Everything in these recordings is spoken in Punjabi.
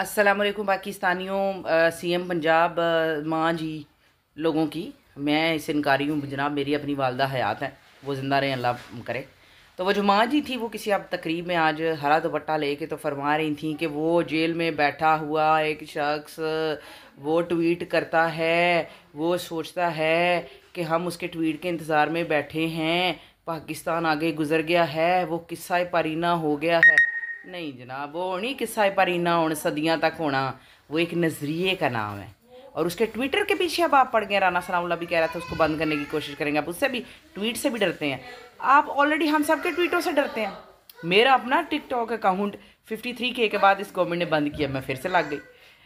अस्सलामुअलैकुम पाकिस्तानियों। सीएम पंजाब माँ जी लोगों की मैं इससे इनकारी हूँ जनाब। मेरी अपनी वालदा हयात है, वो ज़िंदा रहे अल्लाह करे। तो वो जो माँ जी थी वो किसी अब तकरीब में आज हरा दुपट्टा लेके तो फरमा रही थी कि वो जेल में बैठा हुआ एक शख्स वो ट्वीट करता है, वो सोचता है कि हम उसके ट्वीट के इंतज़ार में बैठे हैं, पाकिस्तान आगे गुजर गया है, वो किस्सा परीना हो गया है। नहीं जनाब, वो नहीं किस्सा परीना होना सदियां तक होना, वो एक नज़रिए का नाम है। और उसके ट्विटर के पीछे अब आप पड़ गए। राना सनाउल्लाह भी कह रहा था उसको बंद करने की कोशिश करेंगे। आप उससे भी ट्वीट से भी डरते हैं। आप ऑलरेडी हम सब के ट्वीटों से डरते हैं। मेरा अपना टिकटॉक अकाउंट 53K के बाद इस गवर्नमेंट ने बंद किया, मैं फिर से लग गई।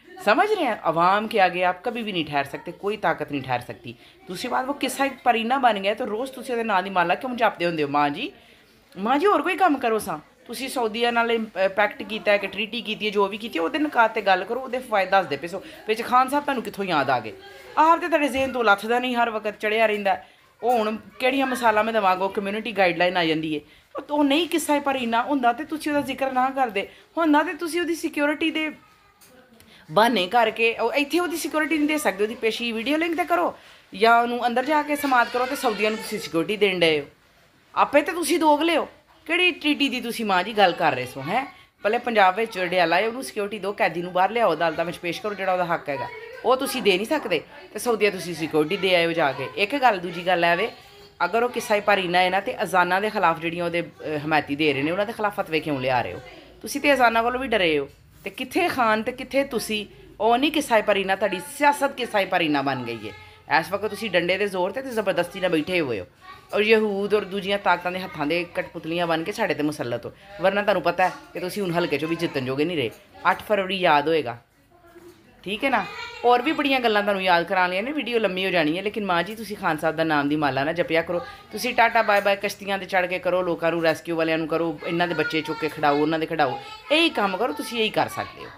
समझ रहे हैं, अवाम के आगे आप कभी भी नहीं ठहर सकते, कोई ताकत नहीं ठहर सकती। दूसरी बात, वो किस्सा एक परीना बन गया तो रोज़ तुम ਉਹਦੇ ਨਾਂ ਦੀ ਮਾਲਾ क्यों जापते होंगे हो? माँ जी होर कोई काम करो सा। ਤੁਸੀਂ ਸਾਊਦੀਆ ਨਾਲ ਇੰਪੈਕਟ ਕੀਤਾ ਹੈ ਕਿ ਟਰੀਟੀ ਕੀਤੀ ਹੈ, ਜੋ ਵੀ ਕੀਤੀ ਉਹਦੇ ਨਕਾਤ ਤੇ ਗੱਲ ਕਰੋ, ਉਹਦੇ ਫਾਇਦੇ ਦੱਸਦੇ ਪਏ ਸੋ। ਵਿੱਚ ਖਾਨ ਸਾਹਿਬ ਤੁਹਾਨੂੰ ਕਿੱਥੋਂ ਯਾਦ ਆ ਗਏ? ਆਪ ਤੇ ਤੁਹਾਡੇ ਜ਼ੇਨ ਤੋਂ ਲੱਥਦਾ ਨਹੀਂ, ਹਰ ਵਕਤ ਚੜਿਆ ਰਹਿੰਦਾ। ਉਹ ਹੁਣ ਕਿਹੜੀਆਂ ਮਸਾਲਾ ਮੈਂ ਦਿਮਾਗੋਂ ਕਮਿਊਨਿਟੀ ਗਾਈਡਲਾਈਨ ਆ ਜਾਂਦੀ ਹੈ। ਉਹ ਨਹੀਂ ਕਿੱਸਾ ਪਰੀਨਾ ਹੁੰਦਾ ਤੇ ਤੁਸੀਂ ਉਹਦਾ ਜ਼ਿਕਰ ਨਾ ਕਰਦੇ, ਹੁੰਦਾ ਤੇ ਤੁਸੀਂ ਉਹਦੀ ਸਿਕਿਉਰਿਟੀ ਦੇ ਬਹਾਨੇ ਕਰਕੇ ਇੱਥੇ ਉਹਦੀ ਸਿਕਿਉਰਿਟੀ ਨਹੀਂ ਦੇ ਸਕਦੇ। ਉਹਦੀ ਪੇਸ਼ੀ ਵੀਡੀਓ ਲਿੰਕ ਤੇ ਕਰੋ ਜਾਂ ਉਹਨੂੰ ਅੰਦਰ ਜਾ ਕੇ ਸਮਾਤ ਕਰੋ ਤੇ ਸਾਊਦੀਆ ਨੂੰ ਤੁਸੀਂ ਸਿਕਿਉਰਿਟੀ ਦੇਣ ਡਏ ਹੋ। ਆਪੇ ਤੇ ਤੁਸੀਂ ਦੋਗਲੇ ਹੋ। ਕਿਹੜੀ ਟਰੀਟੀ ਦੀ ਤੁਸੀਂ ਮਾਂ ਜੀ ਗੱਲ ਕਰ ਰਹੇ ਸੋ? ਹੈ ਪਹਿਲੇ ਪੰਜਾਬ ਵਿੱਚ ਜੜਿਆਲਾ ਹੈ ਉਹਨੂੰ ਸਿਕਿਉਰਿਟੀ ਦਿਓ, ਕੈਦੀ ਨੂੰ ਬਾਹਰ ਲਿਆਓ, ਅਦਾਲਤਾਂ ਵਿੱਚ ਪੇਸ਼ ਕਰੋ, ਜਿਹੜਾ ਉਹਦਾ ਹੱਕ ਹੈਗਾ ਉਹ ਤੁਸੀਂ ਦੇ ਨਹੀਂ ਸਕਦੇ ਤੇ ਸਾਊਦੀਆ ਤੁਸੀਂ ਸਿਕਿਉਰਿਟੀ ਦੇ ਆਇਓ ਜਾ ਕੇ। ਇੱਕ ਗੱਲ। ਦੂਜੀ ਗੱਲ ਹੈ ਵੇ, ਅਗਰ ਉਹ ਕਿੱਸਾ ਪਰੀਨਾ ਹੈ ਨਾ ਤੇ ਅਜ਼ਾਨਾਂ ਦੇ ਖਿਲਾਫ ਜਿਹੜੀਆਂ ਉਹਦੇ ਹਮਾਇਤੀ ਦੇ ਰਹੇ ਨੇ ਉਹਨਾਂ ਦੇ ਖਿਲਾਫ ਫਤਵੇ ਕਿਉਂ ਲਿਆ ਰਹੇ ਹੋ? ਤੁਸੀਂ ਤੇ ਅਜ਼ਾਨਾਂ ਕੋਲੋਂ ਵੀ ਡਰੇ ਹੋ ਤੇ ਕਿੱਥੇ ਖਾਨ ਤੇ ਕਿੱਥੇ ਤੁਸੀਂ? ਉਹ ਨਹੀਂ ਕਿੱਸਾ ਪਰੀਨਾ, ਤੁਹਾਡੀ ਸਿਆਸਤ ਕਿੱਸਾ ਪਰੀਨਾ ਬਣ ਗਈ ਹੈ। ਇਸ ਵਕਤ ਤੁਸੀਂ ਡੰਡੇ ਦੇ ਜ਼ੋਰ ਤੇ ਜ਼ਬਰਦਸਤੀ ਨਾਲ ਬੈਠੇ ਹੋਏ ਹੋ ਔਰ ਯਹੂਦ ਔਰ ਦੂਜੀਆਂ ਤਾਕਤਾਂ ਦੇ ਹੱਥਾਂ ਦੇ ਕਠਪੁਤਲੀਆਂ ਬਣ ਕੇ ਸਾਡੇ ਤੇ ਮੁਸੱਲਤ ਹੋ। ਵਰਨਾ ਤੁਹਾਨੂੰ ਪਤਾ ਹੈ ਕਿ ਤੁਸੀਂ ਹੁਣ ਹਲਕੇ 'ਚੋਂ ਵੀ ਜਿੱਤਣ ਜੋਗੇ ਨਹੀਂ ਰਹੇ। 8 ਫਰਵਰੀ ਯਾਦ ਹੋਏਗਾ, ਠੀਕ ਹੈ ਨਾ? ਹੋਰ ਵੀ ਬੜੀਆਂ ਗੱਲਾਂ ਤੁਹਾਨੂੰ ਯਾਦ ਕਰਾ ਲਈਆਂ ਨੇ, ਵੀਡੀਓ ਲੰਮੀ ਹੋ ਜਾਣੀ ਹੈ। ਲੇਕਿਨ ਮਾਂ ਜੀ ਤੁਸੀਂ ਖਾਨ ਸਾਹਿਬ ਦਾ ਨਾਮ ਦੀ ਮਾਲਾ ਨਾ ਜਪਿਆ ਕਰੋ। ਤੁਸੀਂ ਟਾਟਾ ਬਾਏ ਬਾਏ ਕਸ਼ਤੀਆਂ 'ਤੇ ਚੜ੍ਹ ਕੇ ਕਰੋ, ਲੋਕਾਂ ਨੂੰ ਰੈਸਕਿਊ ਵਾਲਿਆਂ ਨੂੰ ਕਰੋ, ਇਹਨਾਂ ਦੇ ਬੱਚੇ ਚੁੱਕ ਕੇ ਖੜਾਓ, ਉਹਨਾਂ ਦੇ ਖੜਾਓ, ਇਹੀ ਕੰਮ ਕਰੋ। ਤੁਸੀਂ ਇਹੀ ਕਰ ਸਕਦੇ ਹੋ।